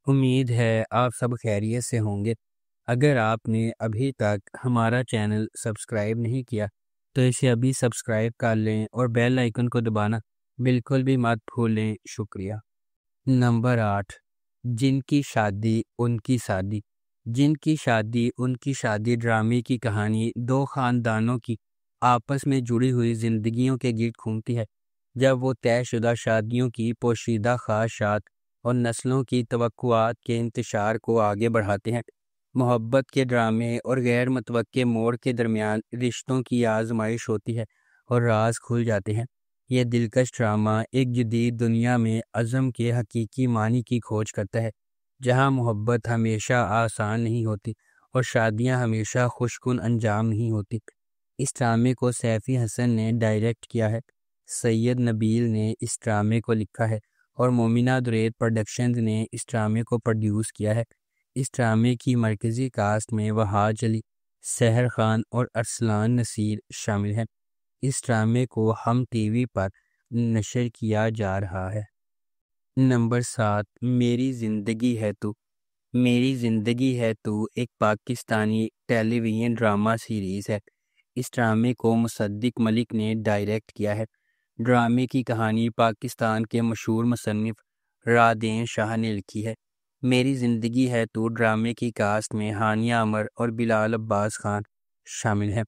امید ہے آپ سب خیریت سے ہوں گے۔ اگر آپ نے ابھی تک ہمارا چینل سبسکرائب نہیں کیا تو اسے ابھی سبسکرائب کر لیں اور بیل آئیکن کو دبانا بالکل بھی مت بھولیں۔ شکریہ۔ نمبر 8، جن کی شادی ان کی شادی۔ جن کی شادی ان کی شادی ڈرامے کی کہانی دو خاندانوں کی آپس میں جڑی ہوئی زندگیوں کے گرد گھومتی ہے۔ جب وہ طے شدہ شادیوں کی پوشیدہ خواہشات اور نسلوں کی توقعات کے انتشار کو آگے بڑھاتے ہیں، محبت کے ڈرامے اور غیر متوقع موڑ کے درمیان رشتوں کی آزمائش ہوتی ہے اور راز کھل جاتے ہیں۔ یہ دلکش ڈرامہ ایک جدید دنیا میں عزم کے حقیقی معنی کی کھوج کرتا ہے، جہاں محبت ہمیشہ آسان نہیں ہوتی اور شادیاں ہمیشہ خوشکن انجام نہیں ہوتی۔ اس ڈرامے کو سیفی حسن نے ڈائریکٹ کیا ہے، سید نبیل نے اس ڈرامے کو لکھا ہے اور مومنہ درید پروڈکشنز نے اس ڈرامے کو پروڈیوس کیا ہے۔ اس ڈرامے کی مرکزی کاسٹ میں وحاج علی، سحر خان اور ارسلان نصیر شامل ہیں۔ اس ڈرامے کو ہم ٹی وی پر نشر کیا جا رہا ہے۔ نمبر 7، میری زندگی ہے تو۔ میری زندگی ہے تو ایک پاکستانی ٹیلی ویژن ڈرامہ سیریز ہے۔ اس ڈرامے کو مصدق ملک نے ڈائریکٹ کیا ہے۔ ڈرامے کی کہانی پاکستان کے مشہور مصنف رادین شاہ نے لکھی ہے۔ میری زندگی ہے تو ڈرامے کی کاسٹ میں ہانیہ عمر اور بلال عباس خان شامل ہیں۔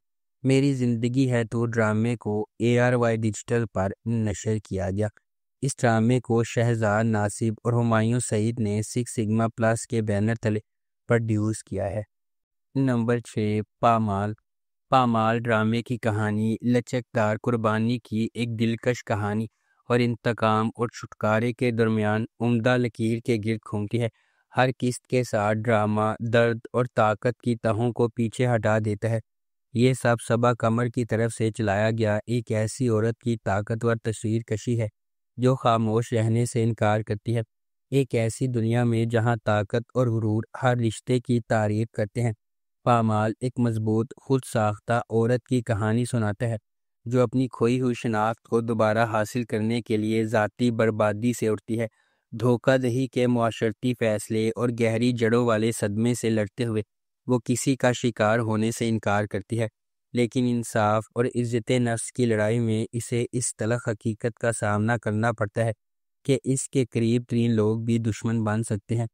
میری زندگی ہے تو ڈرامے کو ARY ڈیجیٹل پر نشر کیا گیا۔ اس ڈرامے کو شہزاد ناصب اور ہمایوں سعید نے 6 سگما پلس کے بینر تلے پروڈیوس کیا ہے۔ نمبر 6، پامال۔ پامال ڈرامے کی کہانی لچکدار قربانی کی ایک دلکش کہانی اور انتقام اور چھٹکارے کے درمیان عمدہ لکیر کے گرد گھومتی ہے۔ ہر قسط کے ساتھ ڈرامہ درد اور طاقت کی تہوں کو پیچھے ہٹا دیتا ہے۔ یہ سب صبا قمر کی طرف سے چلایا گیا ایک ایسی عورت کی طاقتور تصویر کشی ہے جو خاموش رہنے سے انکار کرتی ہے۔ ایک ایسی دنیا میں جہاں طاقت اور غرور ہر رشتے کی تعریف کرتے ہیں، پامال ایک مضبوط خود ساختہ عورت کی کہانی سناتا ہے جو اپنی کھوئی ہوئی شناخت کو دوبارہ حاصل کرنے کے لیے ذاتی بربادی سے اٹھتی ہے۔ دھوکہ دہی کے معاشرتی فیصلے اور گہری جڑوں والے صدمے سے لڑتے ہوئے وہ کسی کا شکار ہونے سے انکار کرتی ہے، لیکن انصاف اور عزت نفس کی لڑائی میں اسے اس تلخ حقیقت کا سامنا کرنا پڑتا ہے کہ اس کے قریب ترین لوگ بھی دشمن بن سکتے ہیں۔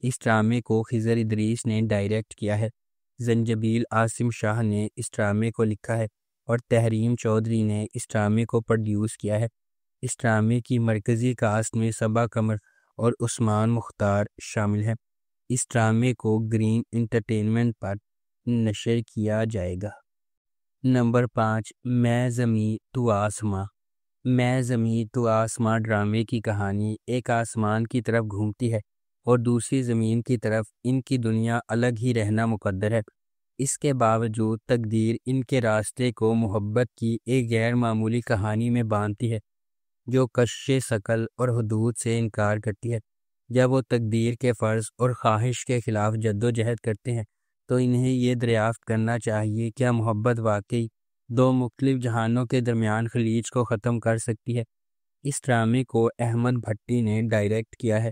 اس ڈرامے کو خضر ادریس نے ڈائریکٹ کیا ہے، زنجبیل عاصم شاہ نے اس ڈرامے کو لکھا ہے اور تحریم چودھری نے اس ڈرامے کو پروڈیوس کیا ہے۔ اس ڈرامے کی مرکزی کاسٹ میں صبا قمر اور عثمان مختار شامل ہیں۔ اس ڈرامے کو گرین انٹرٹینمنٹ پر نشر کیا جائے گا۔ نمبر 5، میں زمیں تو آسماں۔ میں زمیں تو آسماں ڈرامے کی کہانی ایک آسمان کی طرف گھومتی ہے اور دوسری زمین کی طرف ان کی دنیا الگ ہی رہنا مقدر ہے۔ اس کے باوجود تقدیر ان کے راستے کو محبت کی ایک غیر معمولی کہانی میں باندھتی ہے جو کشش ثقل اور حدود سے انکار کرتی ہے۔ جب وہ تقدیر کے فرض اور خواہش کے خلاف جدوجہد کرتے ہیں تو انہیں یہ دریافت کرنا چاہیے کیا محبت واقعی دو مختلف جہانوں کے درمیان خلیج کو ختم کر سکتی ہے۔ اس ڈرامے کو احمد بھٹی نے ڈائریکٹ کیا ہے،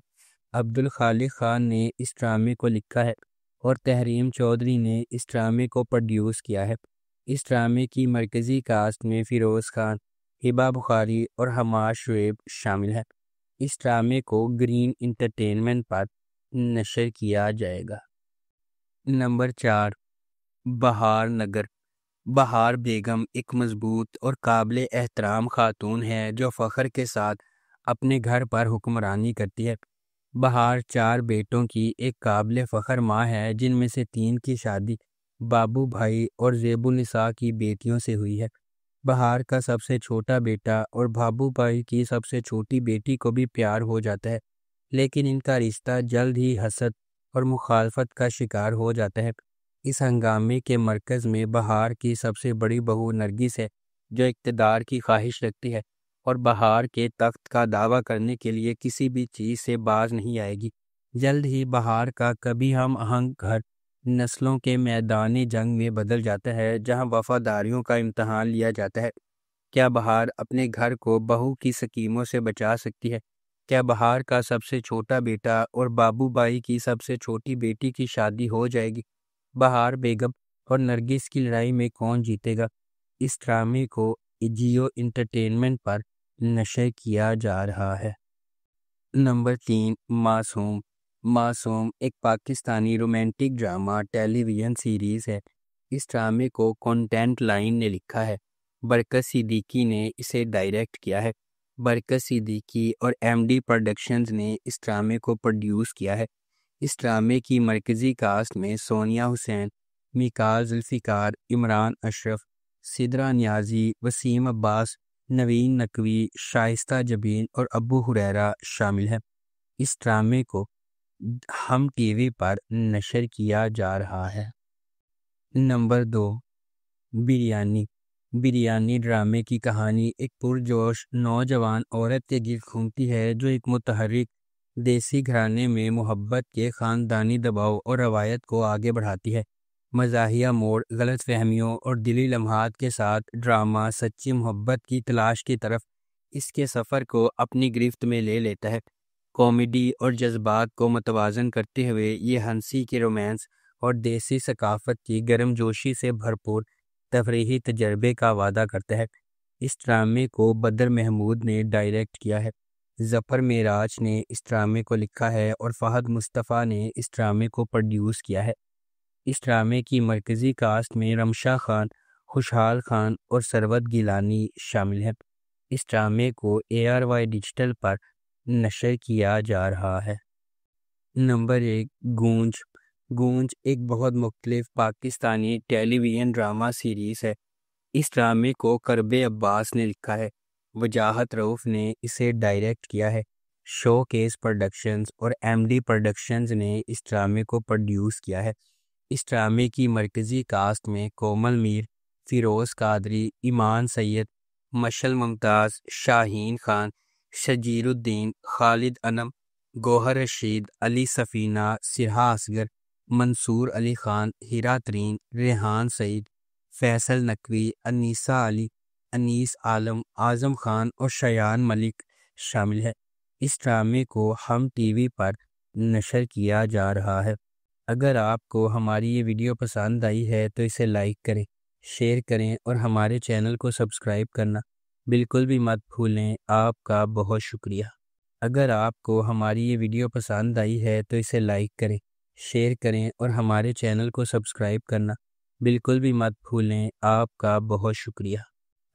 عبدالخالق خان نے اس ڈرامے کو لکھا ہے اور تحریم چودھری نے اس ڈرامے کو پروڈیوس کیا ہے۔ اس ڈرامے کی مرکزی کاسٹ میں فیروز خان، ہبہ بخاری اور حماد شعیب شامل ہیں۔ اس ڈرامے کو گرین انٹرٹینمنٹ پر نشر کیا جائے گا۔ نمبر 4، بہار نگر۔ بہار بیگم ایک مضبوط اور قابل احترام خاتون ہے جو فخر کے ساتھ اپنے گھر پر حکمرانی کرتی ہے۔ بہار 4 بیٹوں کی ایک قابل فخر ماں ہے جن میں سے 3 کی شادی بابو بھائی اور زیب النساء کی بیٹیوں سے ہوئی ہے۔ بہار کا سب سے چھوٹا بیٹا اور بابو بھائی کی سب سے چھوٹی بیٹی کو بھی پیار ہو جاتا ہے، لیکن ان کا رشتہ جلد ہی حسد اور مخالفت کا شکار ہو جاتا ہے۔ اس ہنگامے کے مرکز میں بہار کی سب سے بڑی بہو نرگس ہے جو اقتدار کی خواہش رکھتی ہے اور بہار کے تخت کا دعویٰ کرنے کے لیے کسی بھی چیز سے باز نہیں آئے گی۔ جلد ہی بہار کا کبھی ہم آہنگ گھر نسلوں کے میدان جنگ میں بدل جاتا ہے جہاں وفاداریوں کا امتحان لیا جاتا ہے۔ کیا بہار اپنے گھر کو بہو کی سکیموں سے بچا سکتی ہے؟ کیا بہار کا سب سے چھوٹا بیٹا اور بابو بھائی کی سب سے چھوٹی بیٹی کی شادی ہو جائے گی؟ بہار بیگم اور نرگس کی لڑائی میں کون جیتے گا؟ اس ڈرامے کو جیو انٹرٹینمنٹ پر نشر کیا جا رہا ہے۔ نمبر 3، معصوم۔ معصوم ایک پاکستانی رومانٹک ڈرامہ ٹیلی ویژن سیریز ہے۔ اس ڈرامے کو کنٹینٹ لائن نے لکھا ہے۔ برکت صدیقی نے اسے ڈائریکٹ کیا ہے۔ برکت صدیقی اور ایم ڈی پروڈکشنز نے اس ڈرامے کو پروڈیوس کیا ہے۔ اس ڈرامے کی مرکزی کاسٹ میں سونیا حسین، میکا ذوالفقار، عمران اشرف، سدرا نیازی، وسیم عباس، نوین نقوی، شائستہ جبین اور ابو ہریرہ شامل ہیں۔ اس ڈرامے کو ہم ٹی وی پر نشر کیا جا رہا ہے۔ نمبر 2، بریانی۔ بریانی ڈرامے کی کہانی ایک پرجوش نوجوان عورت کے گرد گھومتی ہے جو ایک متحرک دیسی گھرانے میں محبت کے خاندانی دباؤ اور روایت کو آگے بڑھاتی ہے۔ مزاحیہ موڑ، غلط فہمیوں اور دلی لمحات کے ساتھ ڈرامہ سچی محبت کی تلاش کی طرف اس کے سفر کو اپنی گرفت میں لے لیتا ہے۔ کامیڈی اور جذبات کو متوازن کرتے ہوئے یہ ہنسی کے رومانس اور دیسی ثقافت کی گرم جوشی سے بھرپور تفریحی تجربے کا وعدہ کرتا ہے۔ اس ڈرامے کو بدر محمود نے ڈائریکٹ کیا ہے۔ ظفر معراج نے اس ڈرامے کو لکھا ہے اور فہد مصطفیٰ نے اس ڈرامے کو پروڈیوس کیا ہے۔ اس ڈرامے کی مرکزی کاسٹ میں رمشا خان، خوشحال خان اور ثروت گیلانی شامل ہیں۔ اس ڈرامے کو ARY ڈیجیٹل پر نشر کیا جا رہا ہے۔ نمبر 1، گونج۔ گونج ایک بہت مختلف پاکستانی ٹیلی ویژن ڈرامہ سیریز ہے۔ اس ڈرامے کو کرب عباس نے لکھا ہے۔ وجاہت رؤف نے اسے ڈائریکٹ کیا ہے۔ شو کیس پروڈکشنز اور ایم ڈی پروڈکشنز نے اس ڈرامے کو پروڈیوس کیا ہے۔ اس ڈرامے کی مرکزی کاسٹ میں کومل میر، فیروز قادری، ایمان سید، مشعل ممتاز، شاہین خان، شجیر الدین، خالد انم، گوہر رشید، علی سفینہ، سرہا اصغر، منصور علی خان، ہیرا ترین، ریحان سعید، فیصل نقوی، انیسہ علی، انیس عالم، اعظم خان اور شایان ملک شامل ہے۔ اس ڈرامے کو ہم ٹی وی پر نشر کیا جا رہا ہے۔ اگر آپ کو ہماری یہ ویڈیو پسند آئی ہے تو اسے لائک کریں، شیئر کریں اور ہمارے چینل کو سبسکرائب کرنا بالکل بھی مت بھولیں۔ آپ کا بہت شکریہ۔ اگر آپ کو ہماری یہ ویڈیو پسند آئی ہے تو اسے لائک کریں، شیئر کریں اور ہمارے چینل کو سبسکرائب کرنا بالکل بھی مت بھولیں۔ آپ کا بہت شکریہ۔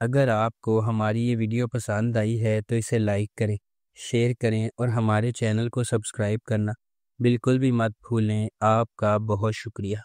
اگر آپ کو ہماری یہ ویڈیو پسند آئی ہے تو اسے لائک کریں، شیئر کریں اور ہمارے چینل کو سبسکرائب کرنا بالکل بھی مت بھولیں۔ آپ کا بہت شکریہ۔